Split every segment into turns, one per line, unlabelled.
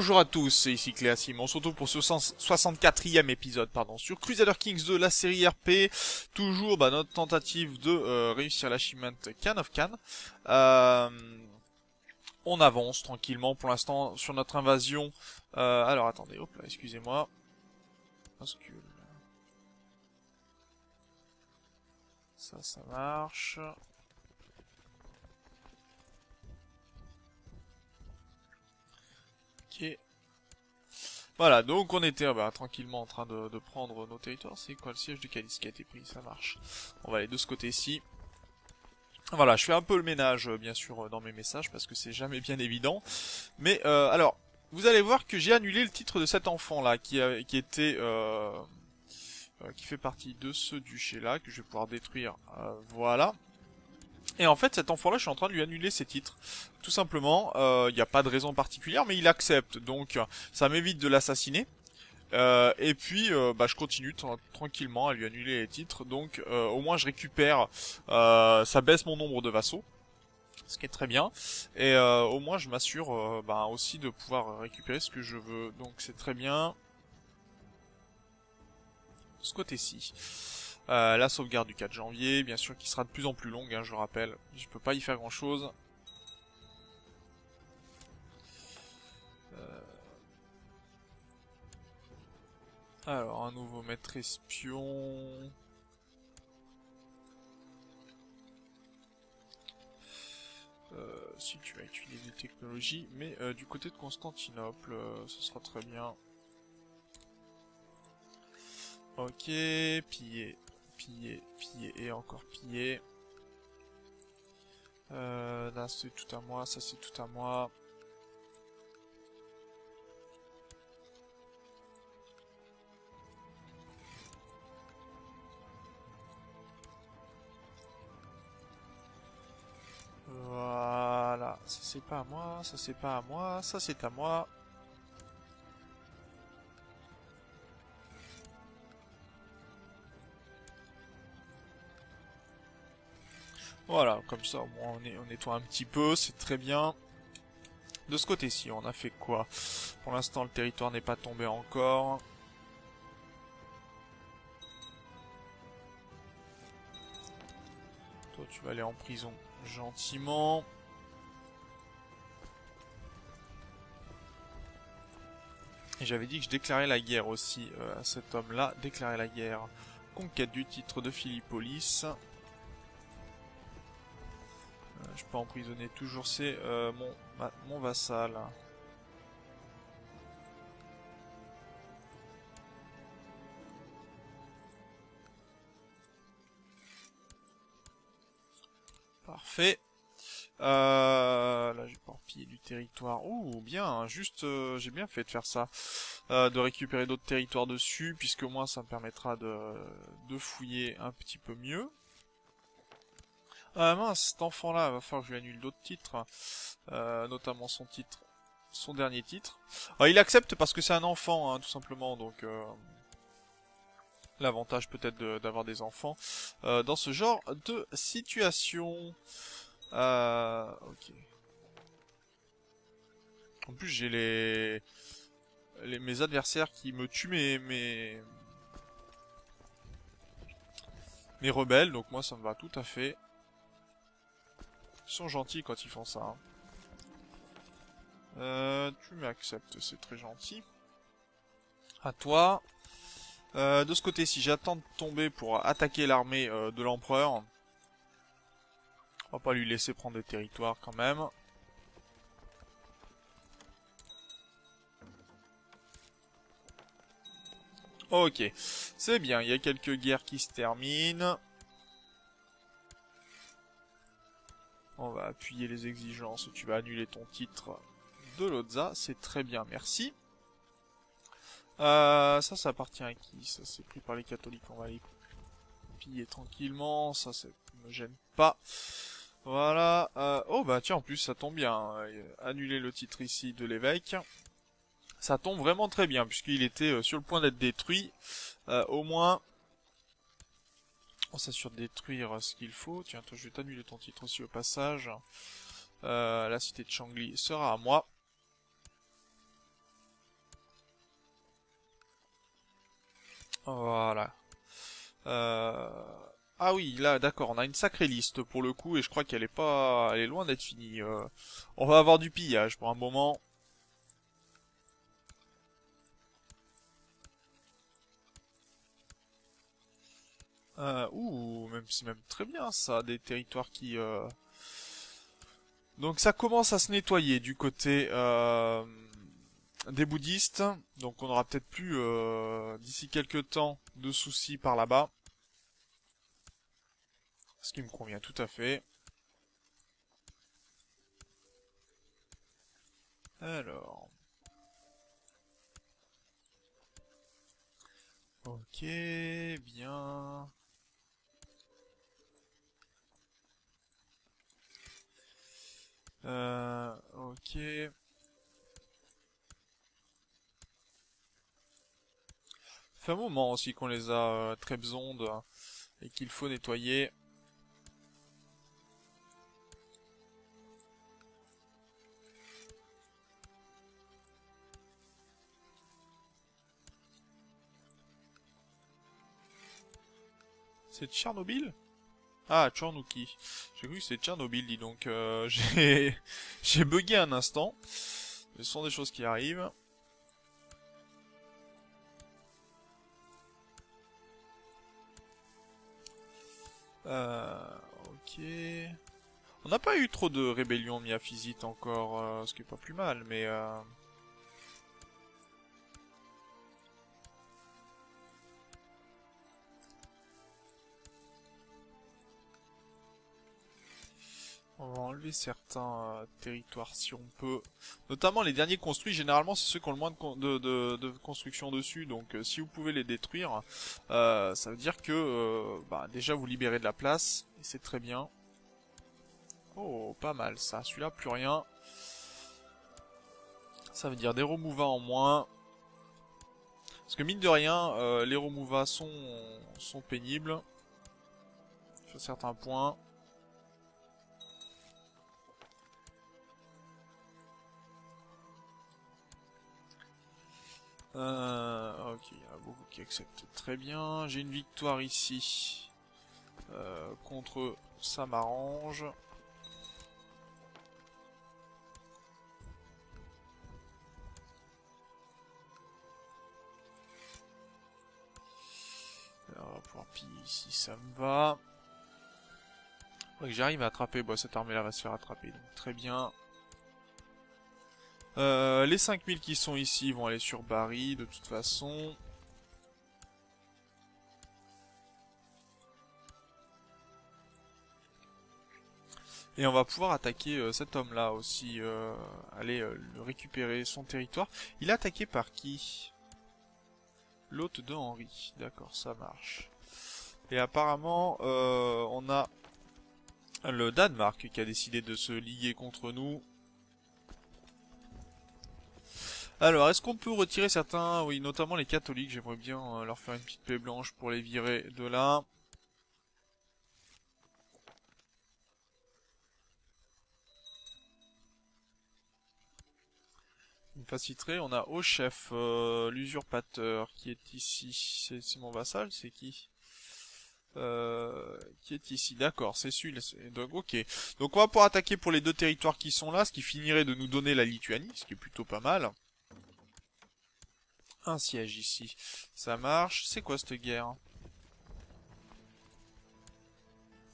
Bonjour à tous, c'est ici Cléasim. On se retrouve pour ce 64e épisode, sur Crusader Kings 2, la série RP. Toujours notre tentative de réussir l'achievement Khan of Khan. On avance tranquillement pour l'instant sur notre invasion. Alors attendez, hop là, excusez-moi. Parce que ça marche. Ok. Voilà, donc on était tranquillement en train de prendre nos territoires. C'est quoi le siège de Calice qui a été pris? Ça marche. On va aller de ce côté-ci. Voilà, je fais un peu le ménage, bien sûr, dans mes messages, parce que c'est jamais bien évident. Mais, alors, vous allez voir que j'ai annulé le titre de cet enfant-là, qui était... qui fait partie de ce duché-là, que je vais pouvoir détruire. Voilà. Et en fait, cet enfant-là, je suis en train de lui annuler ses titres. Tout simplement, il n'y a pas de raison particulière, mais il accepte. Donc, ça m'évite de l'assassiner. Et puis, je continue tranquillement à lui annuler les titres. Donc, au moins, je récupère... ça baisse mon nombre de vassaux. Ce qui est très bien. Et au moins, je m'assure aussi de pouvoir récupérer ce que je veux. Donc, c'est très bien. Ce côté-ci. La sauvegarde du 4 janvier, bien sûr, qui sera de plus en plus longue, je rappelle. Je peux pas y faire grand-chose. Alors, un nouveau maître espion... si tu vas utiliser des technologies, mais du côté de Constantinople, ce sera très bien. Ok, piller, piller, piller et encore piller. Là c'est tout à moi, ça c'est tout à moi. Voilà, ça c'est pas à moi, ça c'est pas à moi, ça c'est à moi. Voilà, comme ça au moins on nettoie un petit peu, c'est très bien. De ce côté-ci, on a fait quoi? Pour l'instant, le territoire n'est pas tombé encore. Toi, tu vas aller en prison gentiment. Et j'avais dit que je déclarais la guerre aussi à cet homme-là. Déclarer la guerre. Conquête du titre de Philippolis. Je peux emprisonner toujours c'est mon vassal. Parfait. Là, je vais pouvoir piller du territoire. Ouh, bien, juste, j'ai bien fait de faire ça. De récupérer d'autres territoires dessus, puisque au moins ça me permettra de fouiller un petit peu mieux. Ah mince, cet enfant-là, va falloir que je lui annule d'autres titres. Notamment son dernier titre. Il accepte parce que c'est un enfant, tout simplement, donc... l'avantage peut-être d'avoir des enfants dans ce genre de situation. Ok. En plus, j'ai mes adversaires qui me tuent mes rebelles, donc moi ça me va tout à fait. Ils sont gentils quand ils font ça. Tu m'acceptes, c'est très gentil. À toi. De ce côté-ci, j'attends de tomber pour attaquer l'armée de l'empereur. On va pas lui laisser prendre des territoires quand même. Ok, c'est bien, il y a quelques guerres qui se terminent. On va appuyer les exigences, tu vas annuler ton titre de Lotza, c'est très bien, merci. Ça appartient à qui? Ça c'est pris par les catholiques, on va les piller tranquillement, ça me gêne pas. Voilà, oh bah tiens, en plus ça tombe bien, annuler le titre ici de l'évêque. Ça tombe vraiment très bien, puisqu'il était sur le point d'être détruit. Au moins, on s'assure de détruire ce qu'il faut. Tiens, toi, je vais t'annuler ton titre aussi au passage. La cité de Changli sera à moi. Voilà. Ah oui, là, d'accord, on a une sacrée liste pour le coup, et je crois qu'elle est pas, elle est loin d'être finie. On va avoir du pillage pour un moment. Ouh, même c'est même très bien ça, des territoires qui. Donc ça commence à se nettoyer du côté des bouddhistes, donc on aura peut-être plus d'ici quelques temps de soucis par là-bas, ce qui me convient tout à fait. Alors, ok, bien. Ok. Fait un moment aussi qu'on les a très besondes et qu'il faut nettoyer. C'est Tchernobyl? Ah, Tchernouki. J'ai cru que c'était Tchernobyl, dis donc. J'ai bugué un instant. Ce sont des choses qui arrivent. Ok. On n'a pas eu trop de rébellions miaphysites encore, ce qui est pas plus mal, mais... On va enlever certains territoires si on peut. Notamment les derniers construits, généralement c'est ceux qui ont le moins de construction dessus, donc si vous pouvez les détruire, ça veut dire que bah, déjà vous libérez de la place, et c'est très bien. Oh, pas mal ça, celui-là plus rien. Ça veut dire des removas en moins. Parce que mine de rien, les removas sont pénibles. Sur certains points. Ok, il y en a beaucoup qui acceptent très bien. J'ai une victoire ici. Contre eux, ça m'arrange. Alors, on va pouvoir piller ici, ça me va. Faudrait que j'arrive à attraper. Bon, cette armée-là va se faire attraper, donc très bien. Les 5000 qui sont ici vont aller sur Bari, de toute façon. Et on va pouvoir attaquer cet homme-là aussi, aller le récupérer son territoire. Il est attaqué par qui? L'hôte de Henri. D'accord, ça marche. Et apparemment, on a le Danemark qui a décidé de se liguer contre nous. Alors, est-ce qu'on peut retirer certains... Oui, notamment les catholiques, j'aimerais bien leur faire une petite paix blanche pour les virer de là. Il me faciliterait, on a au chef, l'usurpateur qui est ici. C'est mon vassal, c'est qui? Qui est ici, d'accord, c'est celui-là. Donc, ok. Donc on va pouvoir attaquer pour les deux territoires qui sont là, ce qui finirait de nous donner la Lituanie, ce qui est plutôt pas mal. Un siège ici, ça marche. C'est quoi cette guerre?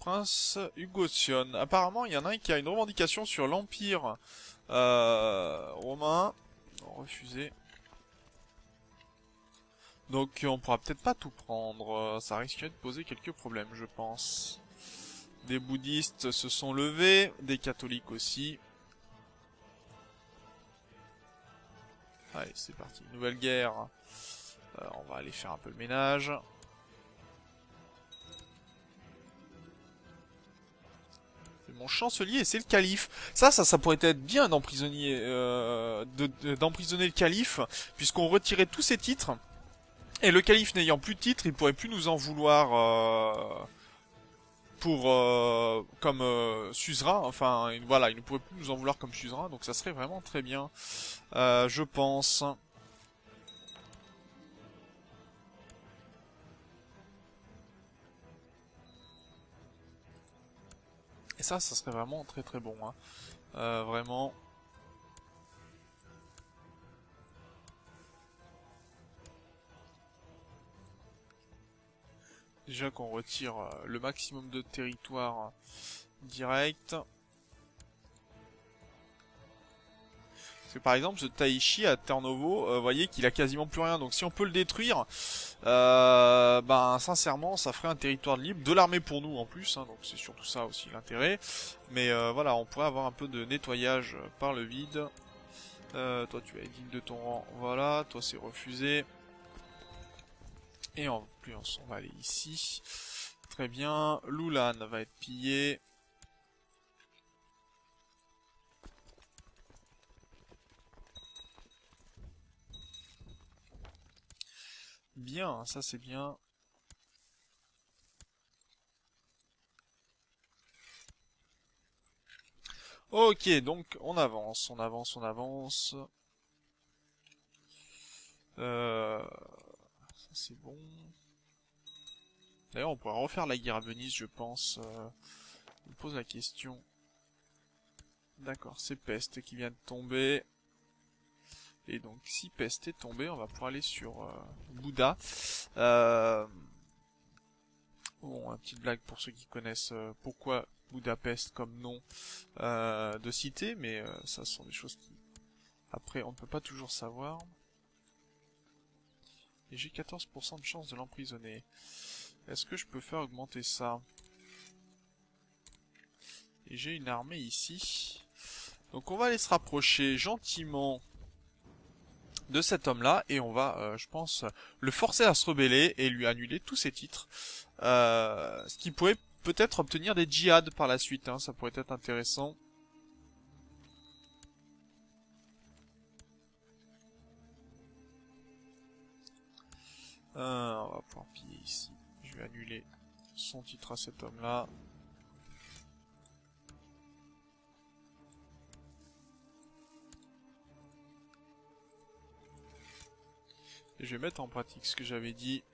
Prince Hugotion. Apparemment, il y en a un qui a une revendication sur l'Empire romain. Refusé. Donc on pourra peut-être pas tout prendre. Ça risquerait de poser quelques problèmes, je pense. Des bouddhistes se sont levés, des catholiques aussi. Allez, c'est parti. Nouvelle guerre. On va aller faire un peu le ménage. C'est mon chancelier et c'est le calife. Ça pourrait être bien d'emprisonner d'emprisonner le calife, puisqu'on retirait tous ses titres. Et le calife n'ayant plus de titres, il pourrait plus nous en vouloir pour comme suzerain. Enfin, voilà, il ne pourrait plus nous en vouloir comme suzerain, donc ça serait vraiment très bien, je pense. ça serait vraiment très très bon, hein. Vraiment. Déjà qu'on retire le maximum de territoire direct. Parce que par exemple, ce Taichi à Ternovo, vous voyez qu'il a quasiment plus rien. Donc si on peut le détruire, ben sincèrement, ça ferait un territoire libre de l'armée pour nous en plus. Hein, donc c'est surtout ça aussi l'intérêt. Mais voilà, on pourrait avoir un peu de nettoyage par le vide. Toi tu es digne de ton rang, voilà. Toi c'est refusé. Et en plus on va aller ici. Très bien. Lulan va être pillé. Bien, ça c'est bien. Ok, donc on avance, on avance, on avance. Ça c'est bon. D'ailleurs, on pourra refaire la guerre à Venise, je pense. On me pose la question. D'accord, c'est Peste qui vient de tomber. Et donc, si Peste est tombé, on va pouvoir aller sur Bouddha. Bon, une petite blague pour ceux qui connaissent pourquoi Budapest comme nom de cité, mais ça ce sont des choses qui, après, on ne peut pas toujours savoir. Et j'ai 14% de chance de l'emprisonner. Est-ce que je peux faire augmenter ça? Et j'ai une armée ici. Donc on va aller se rapprocher gentiment de cet homme-là, et on va, je pense, le forcer à se rebeller et lui annuler tous ses titres. Ce qui pourrait peut-être obtenir des djihad par la suite, hein, ça pourrait être intéressant. On va pouvoir piller ici. Je vais annuler son titre à cet homme-là. Et je vais mettre en pratique ce que j'avais dit.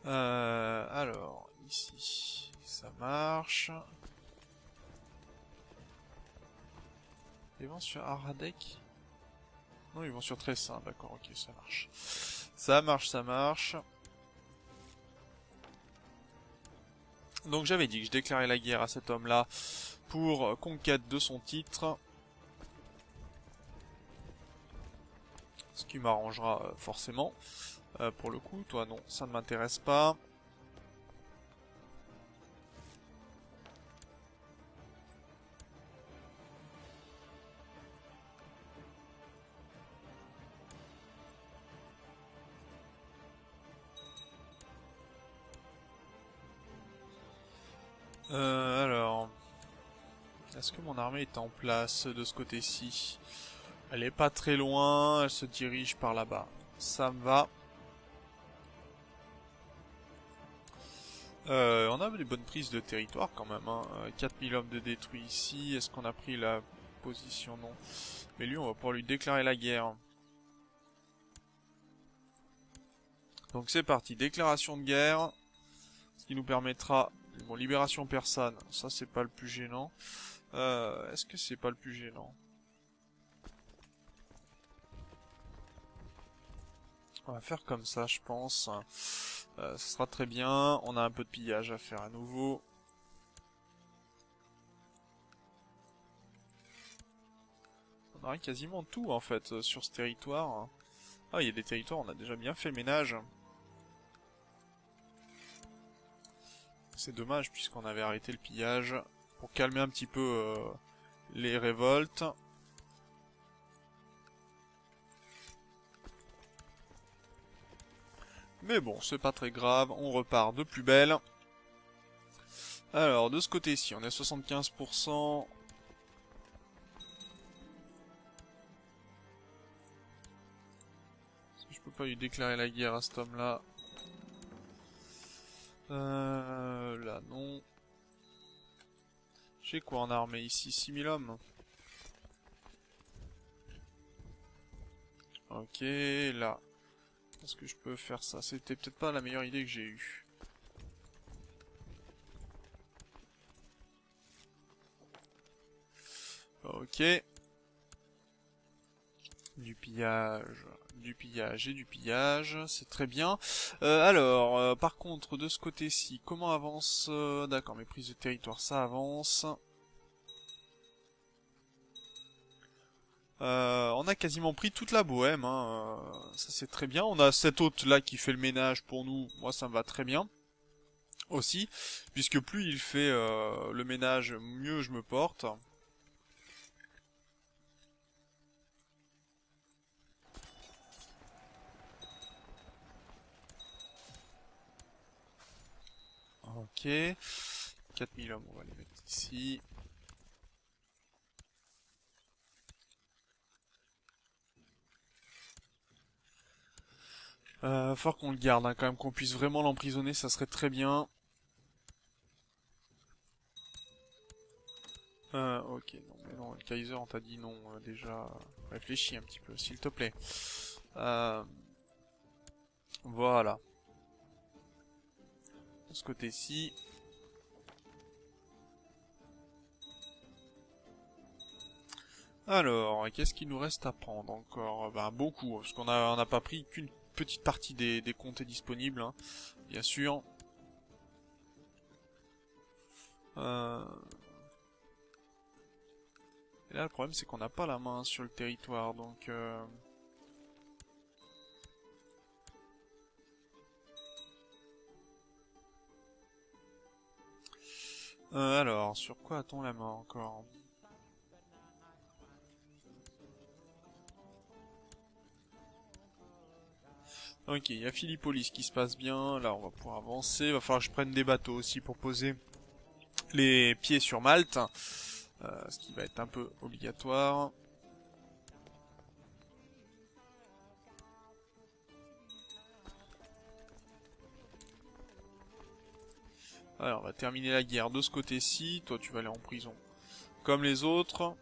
Alors, ici, ça marche. Ils vont sur Aradec? Non, ils vont sur Tressin, d'accord, ok, ça marche. Ça marche, ça marche. Donc j'avais dit que je déclarais la guerre à cet homme-là pour conquête de son titre. Ce qui m'arrangera forcément. Pour le coup, toi non, ça ne m'intéresse pas. Alors... Est-ce que mon armée est en place de ce côté-ci? Elle est pas très loin, elle se dirige par là-bas. Ça me va. On a des bonnes prises de territoire quand même, hein. 4000 hommes de détruits ici. Est-ce qu'on a pris la position? Non. Mais lui, on va pouvoir lui déclarer la guerre. Donc c'est parti, déclaration de guerre. Ce qui nous permettra... Bon, libération persane, ça c'est pas le plus gênant. Est-ce que c'est pas le plus gênant? On va faire comme ça, je pense. Ce sera très bien. On a un peu de pillage à faire à nouveau. On aurait quasiment tout, en fait, sur ce territoire. Ah, il y a des territoires, on a déjà bien fait ménage. C'est dommage, puisqu'on avait arrêté le pillage. Pour calmer un petit peu les révoltes. Mais bon, c'est pas très grave, on repart de plus belle. Alors, de ce côté-ci, on est à 75%. Je peux pas lui déclarer la guerre à cet homme-là. Là, non. J'ai quoi en armée ici? 6000 hommes. Ok, là. Est-ce que je peux faire ça? C'était peut-être pas la meilleure idée que j'ai eue. Ok. Du pillage et du pillage, c'est très bien. Alors, par contre, de ce côté-ci, comment avance... D'accord, mes prises de territoire, ça avance. On a quasiment pris toute la Bohème, hein. Ça c'est très bien. On a cet hôte là qui fait le ménage pour nous, moi ça me va très bien. Aussi, puisque plus il fait le ménage, mieux je me porte. Ok. 4000 hommes, on va les mettre ici. Fort qu'on le garde, hein, quand même, qu'on puisse vraiment l'emprisonner, ça serait très bien. Ok, non, mais non, le Kaiser, on t'a dit non, déjà, réfléchis un petit peu, s'il te plaît. Voilà. De ce côté-ci. Alors, qu'est-ce qu'il nous reste à prendre encore? Ben, beaucoup, parce on n'a pas pris qu'une petite partie des comtés disponibles, hein, bien sûr. Et là, le problème, c'est qu'on n'a pas la main sur le territoire, donc... alors, sur quoi a-t-on la main encore? Ok, il y a Philippolis qui se passe bien, là on va pouvoir avancer, il va falloir que je prenne des bateaux aussi pour poser les pieds sur Malte, ce qui va être un peu obligatoire. Alors, on va terminer la guerre de ce côté-ci, toi tu vas aller en prison comme les autres.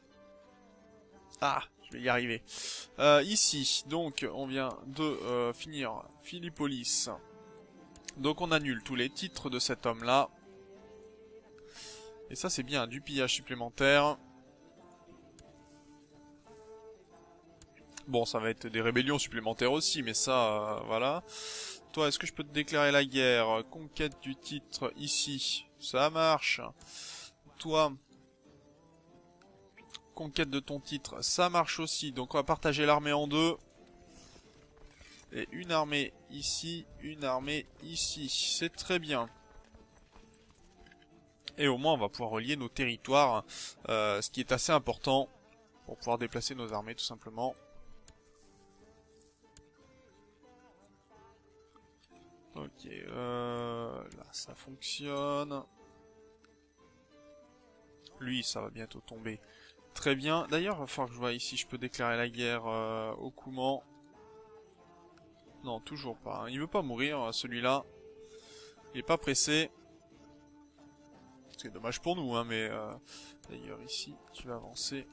Ah, je vais y arriver. Ici, donc, on vient de finir Philippolis. Donc on annule tous les titres de cet homme-là. Et ça c'est bien, du pillage supplémentaire. Bon, ça va être des rébellions supplémentaires aussi, mais ça, voilà. Toi, est-ce que je peux te déclarer la guerre? Conquête du titre ici. Ça marche. Toi, conquête de ton titre, ça marche aussi. Donc on va partager l'armée en deux. Et une armée ici, une armée ici. C'est très bien. Et au moins on va pouvoir relier nos territoires, ce qui est assez important pour pouvoir déplacer nos armées tout simplement. Ok, là ça fonctionne. Lui, ça va bientôt tomber. Très bien. D'ailleurs, il va falloir que je vois ici, je peux déclarer la guerre au Kouman. Non, toujours pas. Hein. Il veut pas mourir, celui-là. Il est pas pressé. C'est dommage pour nous, hein, mais... D'ailleurs, ici, tu vas avancer.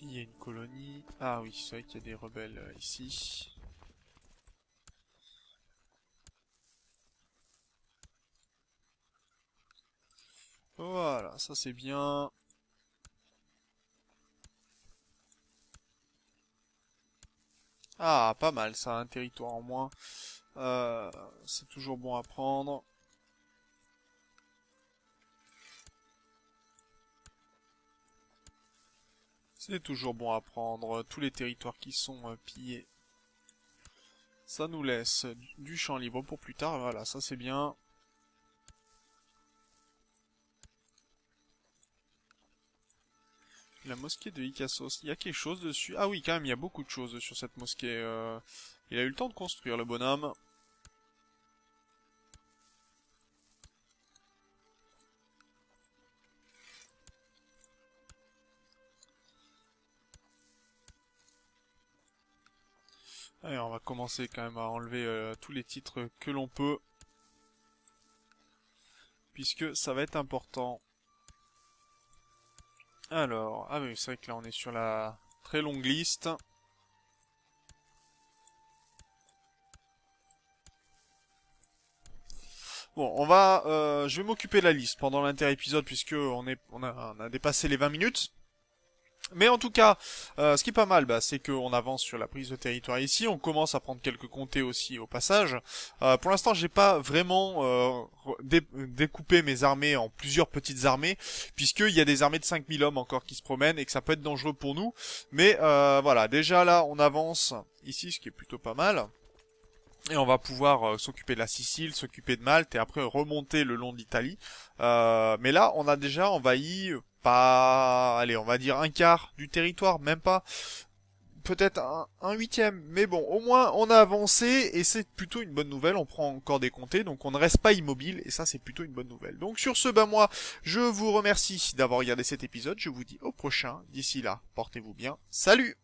Il y a une colonie. Ah oui, c'est vrai qu'il y a des rebelles ici. Voilà, ça c'est bien. Ah, pas mal, ça, un territoire en moins. C'est toujours bon à prendre. C'est toujours bon à prendre. Tous les territoires qui sont pillés. Ça nous laisse du champ libre pour plus tard. Voilà, ça c'est bien. La mosquée de Ikassos, il y a quelque chose dessus. Ah oui, quand même, il y a beaucoup de choses sur cette mosquée. Il a eu le temps de construire, le bonhomme. Allez, on va commencer quand même à enlever tous les titres que l'on peut. Puisque ça va être important. Alors, ah oui, c'est vrai que là on est sur la très longue liste. Bon, je vais m'occuper de la liste pendant l'inter-épisode puisque on a dépassé les 20 minutes. Mais en tout cas, ce qui est pas mal, c'est qu'on avance sur la prise de territoire ici. On commence à prendre quelques comtés aussi au passage. Pour l'instant, j'ai pas vraiment découpé mes armées en plusieurs petites armées, puisqu'il y a des armées de 5000 hommes encore qui se promènent et que ça peut être dangereux pour nous. Mais voilà, déjà là, on avance ici, ce qui est plutôt pas mal. Et on va pouvoir s'occuper de la Sicile, s'occuper de Malte et après remonter le long de l'Italie. Mais là, on a déjà envahi allez, on va dire un quart du territoire, même pas, peut-être un huitième. Mais bon, au moins on a avancé et c'est plutôt une bonne nouvelle. On prend encore des comtés, donc on ne reste pas immobile et ça c'est plutôt une bonne nouvelle. Donc sur ce, moi, je vous remercie d'avoir regardé cet épisode. Je vous dis au prochain. D'ici là, portez-vous bien. Salut!